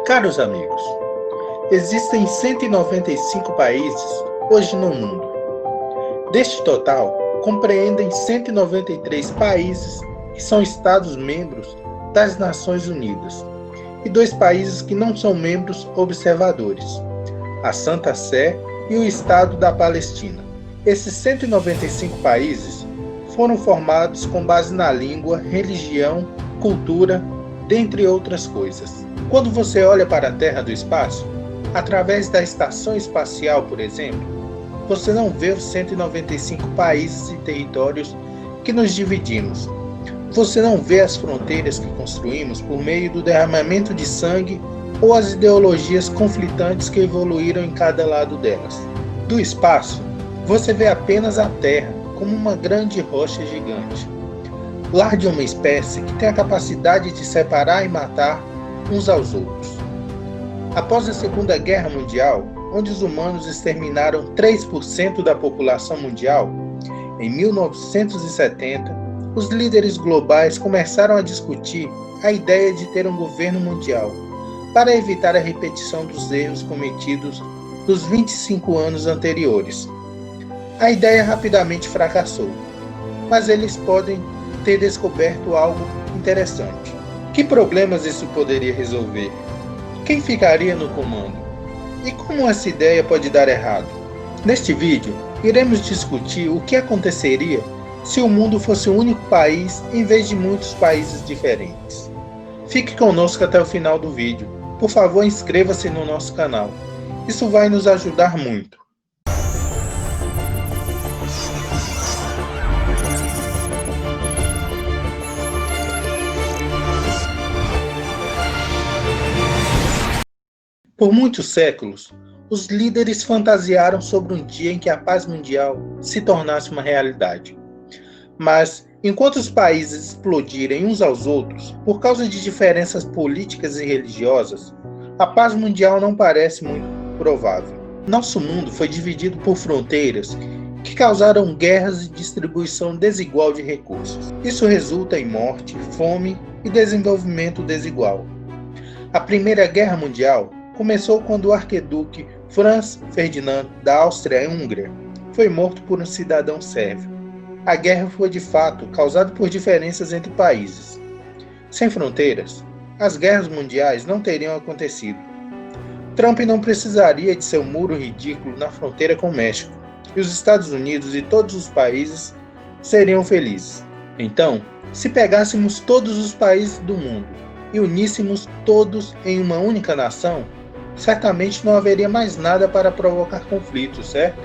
Caros amigos, existem 195 países hoje no mundo. Deste total, compreendem 193 países que são Estados-membros das Nações Unidas e 2 países que não são membros observadores, a Santa Sé e o Estado da Palestina. Esses 195 países foram formados com base na língua, religião, cultura, dentre outras coisas. Quando você olha para a Terra do espaço, através da estação espacial, por exemplo, você não vê os 195 países e territórios que nos dividimos. Você não vê as fronteiras que construímos por meio do derramamento de sangue ou as ideologias conflitantes que evoluíram em cada lado delas. Do espaço, você vê apenas a Terra como uma grande rocha gigante, lar de uma espécie que tem a capacidade de separar e matar uns aos outros. Após a Segunda Guerra Mundial, onde os humanos exterminaram 3% da população mundial, em 1970, os líderes globais começaram a discutir a ideia de ter um governo mundial, para evitar a repetição dos erros cometidos nos 25 anos anteriores. A ideia rapidamente fracassou, mas eles podem ter descoberto algo interessante. Que problemas isso poderia resolver? Quem ficaria no comando? E como essa ideia pode dar errado? Neste vídeo, iremos discutir o que aconteceria se o mundo fosse um único país em vez de muitos países diferentes. Fique conosco até o final do vídeo. Por favor, inscreva-se no nosso canal. Isso vai nos ajudar muito. Por muitos séculos, os líderes fantasiaram sobre um dia em que a paz mundial se tornasse uma realidade. Mas, enquanto os países explodirem uns aos outros por causa de diferenças políticas e religiosas, a paz mundial não parece muito provável. Nosso mundo foi dividido por fronteiras que causaram guerras e distribuição desigual de recursos. Isso resulta em morte, fome e desenvolvimento desigual. A Primeira Guerra Mundial começou quando o arquiduque Franz Ferdinand da Áustria-Hungria foi morto por um cidadão sérvio. A guerra foi de fato causada por diferenças entre países. Sem fronteiras, as guerras mundiais não teriam acontecido. Trump não precisaria de seu muro ridículo na fronteira com o México, e os Estados Unidos e todos os países seriam felizes. Então, se pegássemos todos os países do mundo e uníssemos todos em uma única nação, certamente não haveria mais nada para provocar conflitos, certo?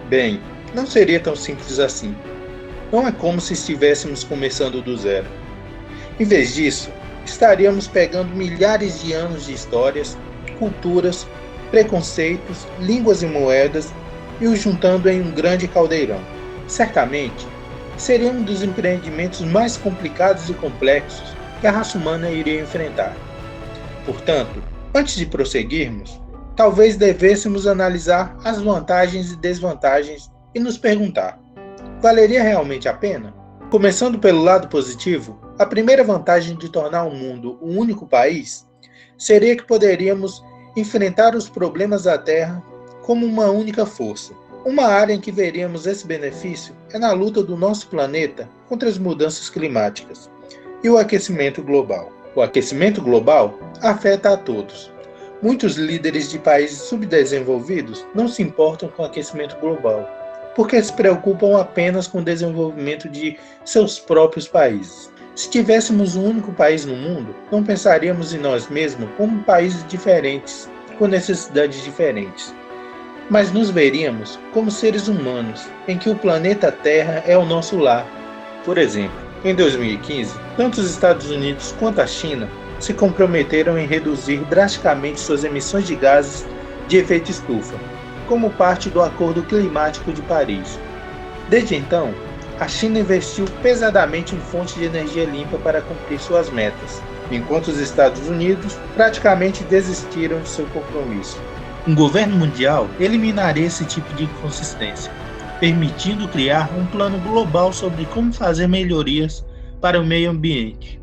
Bem, não seria tão simples assim. Não é como se estivéssemos começando do zero. Em vez disso, estaríamos pegando milhares de anos de histórias, culturas, preconceitos, línguas e moedas e os juntando em um grande caldeirão. Certamente, seria um dos empreendimentos mais complicados e complexos que a raça humana iria enfrentar. Portanto, antes de prosseguirmos, talvez devêssemos analisar as vantagens e desvantagens e nos perguntar: valeria realmente a pena? Começando pelo lado positivo, a primeira vantagem de tornar o mundo um único país seria que poderíamos enfrentar os problemas da Terra como uma única força. Uma área em que veríamos esse benefício é na luta do nosso planeta contra as mudanças climáticas e o aquecimento global. O aquecimento global afeta a todos. Muitos líderes de países subdesenvolvidos não se importam com o aquecimento global, porque se preocupam apenas com o desenvolvimento de seus próprios países. Se tivéssemos um único país no mundo, não pensaríamos em nós mesmos como países diferentes, com necessidades diferentes, mas nos veríamos como seres humanos, em que o planeta Terra é o nosso lar. Por exemplo, em 2015, tanto os Estados Unidos quanto a China se comprometeram em reduzir drasticamente suas emissões de gases de efeito estufa, como parte do Acordo Climático de Paris. Desde então, a China investiu pesadamente em fontes de energia limpa para cumprir suas metas, enquanto os Estados Unidos praticamente desistiram de seu compromisso. Um governo mundial eliminaria esse tipo de inconsistência, permitindo criar um plano global sobre como fazer melhorias para o meio ambiente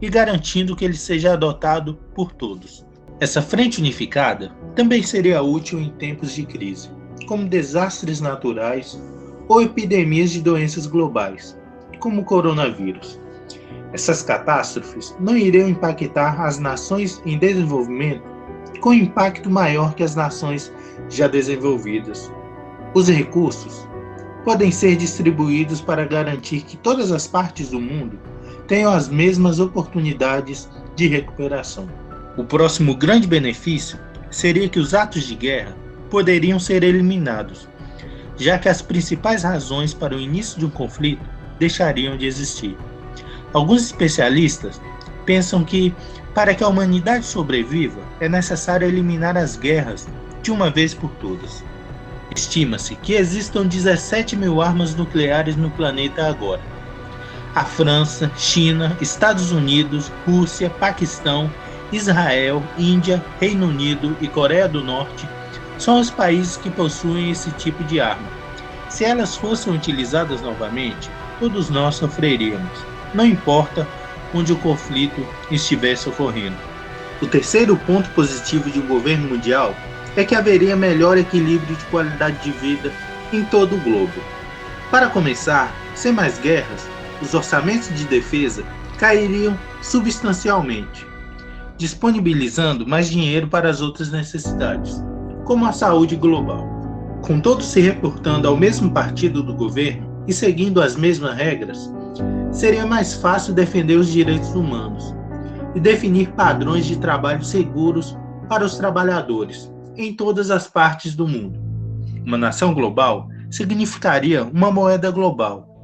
e garantindo que ele seja adotado por todos. Essa frente unificada também seria útil em tempos de crise, como desastres naturais ou epidemias de doenças globais, como o coronavírus. Essas catástrofes não iriam impactar as nações em desenvolvimento com impacto maior que as nações já desenvolvidas. Os recursos podem ser distribuídos para garantir que todas as partes do mundo tenham as mesmas oportunidades de recuperação. O próximo grande benefício seria que os atos de guerra poderiam ser eliminados, já que as principais razões para o início de um conflito deixariam de existir. Alguns especialistas pensam que, para que a humanidade sobreviva, é necessário eliminar as guerras de uma vez por todas. Estima-se que existam 17 mil armas nucleares no planeta agora. A França, China, Estados Unidos, Rússia, Paquistão, Israel, Índia, Reino Unido e Coreia do Norte são os países que possuem esse tipo de arma. Se elas fossem utilizadas novamente, todos nós sofreríamos, não importa onde o conflito estivesse ocorrendo. O terceiro ponto positivo de um governo mundial é que haveria melhor equilíbrio de qualidade de vida em todo o globo. Para começar, sem mais guerras, os orçamentos de defesa cairiam substancialmente, disponibilizando mais dinheiro para as outras necessidades, como a saúde global. Com todos se reportando ao mesmo partido do governo e seguindo as mesmas regras, seria mais fácil defender os direitos humanos e definir padrões de trabalho seguros para os trabalhadores em todas as partes do mundo. Uma nação global significaria uma moeda global,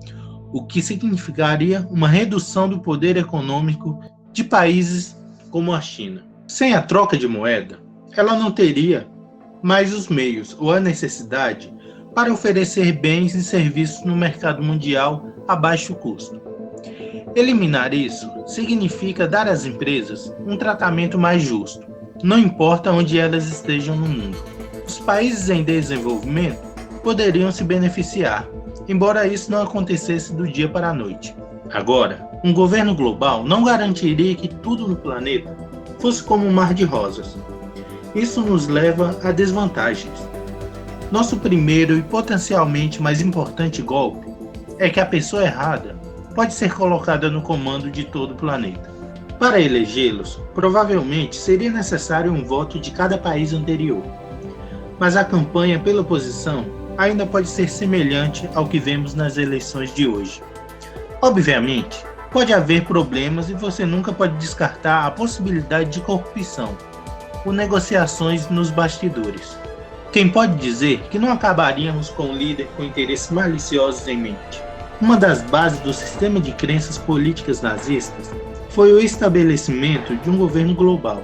o que significaria uma redução do poder econômico de países como a China. Sem a troca de moeda, ela não teria mais os meios ou a necessidade para oferecer bens e serviços no mercado mundial a baixo custo. Eliminar isso significa dar às empresas um tratamento mais justo, não importa onde elas estejam no mundo. Os países em desenvolvimento poderiam se beneficiar, embora isso não acontecesse do dia para a noite. Agora, um governo global não garantiria que tudo no planeta fosse como um mar de rosas. Isso nos leva a desvantagens. Nosso primeiro e potencialmente mais importante golpe é que a pessoa errada pode ser colocada no comando de todo o planeta. Para elegê-los, provavelmente seria necessário um voto de cada país anterior, mas a campanha pela oposição ainda pode ser semelhante ao que vemos nas eleições de hoje. Obviamente, pode haver problemas e você nunca pode descartar a possibilidade de corrupção ou negociações nos bastidores. Quem pode dizer que não acabaríamos com um líder com interesses maliciosos em mente? Uma das bases do sistema de crenças políticas nazistas foi o estabelecimento de um governo global,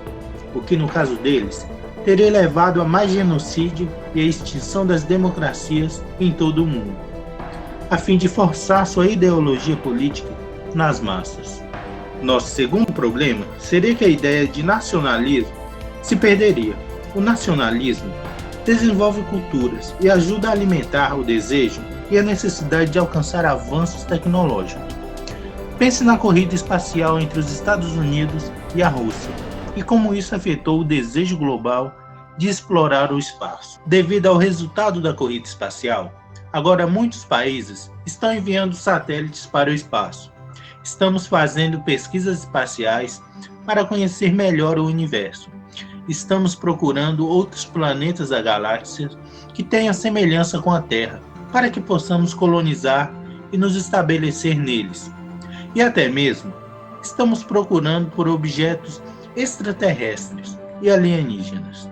o que no caso deles teria levado a mais genocídio e a extinção das democracias em todo o mundo, a fim de forçar sua ideologia política nas massas. Nosso segundo problema seria que a ideia de nacionalismo se perderia. O nacionalismo desenvolve culturas e ajuda a alimentar o desejo e a necessidade de alcançar avanços tecnológicos. Pense na corrida espacial entre os Estados Unidos e a Rússia e como isso afetou o desejo global de explorar o espaço. Devido ao resultado da corrida espacial, agora muitos países estão enviando satélites para o espaço. Estamos fazendo pesquisas espaciais para conhecer melhor o universo. Estamos procurando outros planetas da galáxia que tenham semelhança com a Terra, para que possamos colonizar e nos estabelecer neles. E até mesmo, estamos procurando por objetos extraterrestres e alienígenas.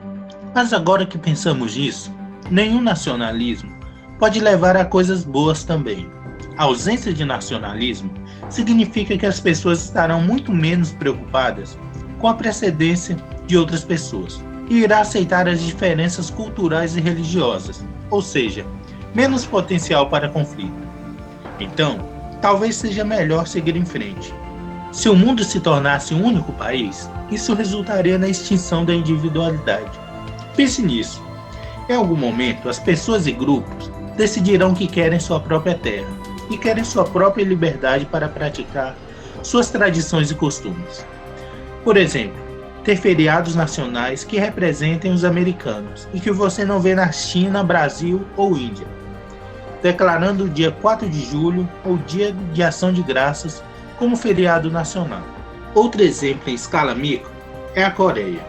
Mas agora que pensamos nisso, nenhum nacionalismo pode levar a coisas boas também. A ausência de nacionalismo significa que as pessoas estarão muito menos preocupadas com a precedência de outras pessoas e irá aceitar as diferenças culturais e religiosas, ou seja, menos potencial para conflito. Então, talvez seja melhor seguir em frente. Se o mundo se tornasse um único país, isso resultaria na extinção da individualidade. Pense nisso. Em algum momento, as pessoas e grupos decidirão que querem sua própria terra e querem sua própria liberdade para praticar suas tradições e costumes. Por exemplo, ter feriados nacionais que representem os americanos e que você não vê na China, Brasil ou Índia, declarando o dia 4 de julho ou Dia de Ação de Graças como feriado nacional. Outro exemplo em escala micro é a Coreia.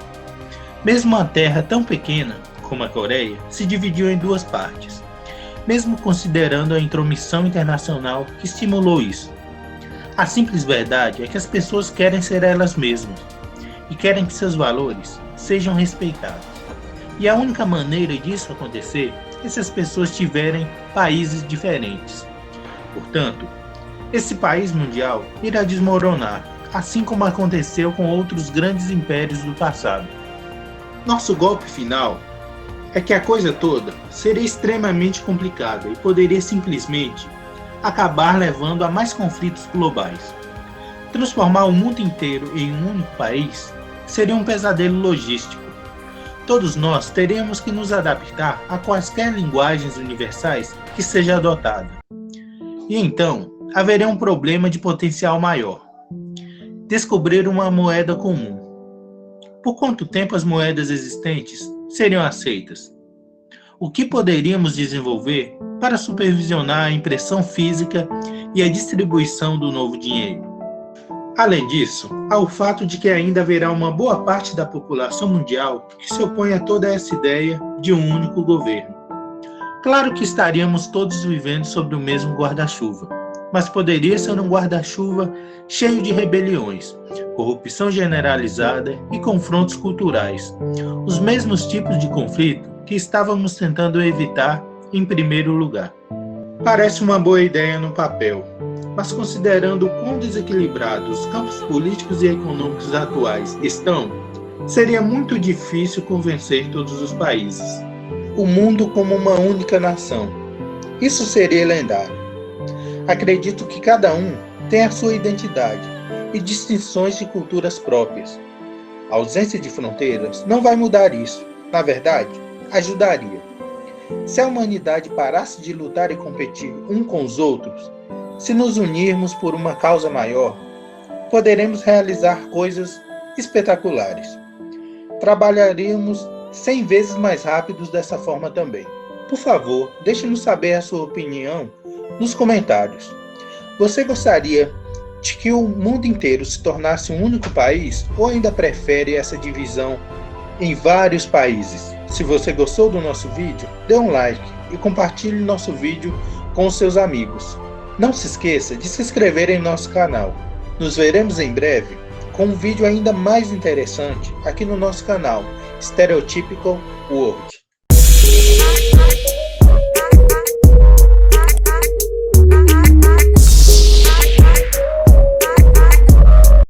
Mesmo uma terra tão pequena como a Coreia se dividiu em duas partes, mesmo considerando a intromissão internacional que estimulou isso. A simples verdade é que as pessoas querem ser elas mesmas e querem que seus valores sejam respeitados. E a única maneira disso acontecer é se as pessoas tiverem países diferentes. Portanto, esse país mundial irá desmoronar, assim como aconteceu com outros grandes impérios do passado. Nosso golpe final é que a coisa toda seria extremamente complicada e poderia simplesmente acabar levando a mais conflitos globais. Transformar o mundo inteiro em um único país seria um pesadelo logístico. Todos nós teríamos que nos adaptar a quaisquer linguagens universais que seja adotada. E então, haveria um problema de potencial maior: descobrir uma moeda comum. Por quanto tempo as moedas existentes seriam aceitas? O que poderíamos desenvolver para supervisionar a impressão física e a distribuição do novo dinheiro? Além disso, há o fato de que ainda haverá uma boa parte da população mundial que se opõe a toda essa ideia de um único governo. Claro que estaríamos todos vivendo sob o mesmo guarda-chuva, mas poderia ser um guarda-chuva cheio de rebeliões, corrupção generalizada e confrontos culturais, os mesmos tipos de conflito que estávamos tentando evitar em primeiro lugar. Parece uma boa ideia no papel, mas considerando o quão desequilibrados os campos políticos e econômicos atuais estão, seria muito difícil convencer todos os países. O mundo como uma única nação. Isso seria lendário. Acredito que cada um tem a sua identidade e distinções de culturas próprias. A ausência de fronteiras não vai mudar isso. Na verdade, ajudaria. Se a humanidade parasse de lutar e competir um com os outros, se nos unirmos por uma causa maior, poderemos realizar coisas espetaculares. Trabalharíamos 100 vezes mais rápidos dessa forma também. Por favor, deixe-nos saber a sua opinião nos comentários. Você gostaria de que o mundo inteiro se tornasse um único país ou ainda prefere essa divisão em vários países? Se você gostou do nosso vídeo, dê um like e compartilhe nosso vídeo com os seus amigos. Não se esqueça de se inscrever em nosso canal. Nos veremos em breve com um vídeo ainda mais interessante aqui no nosso canal Stereotypical World.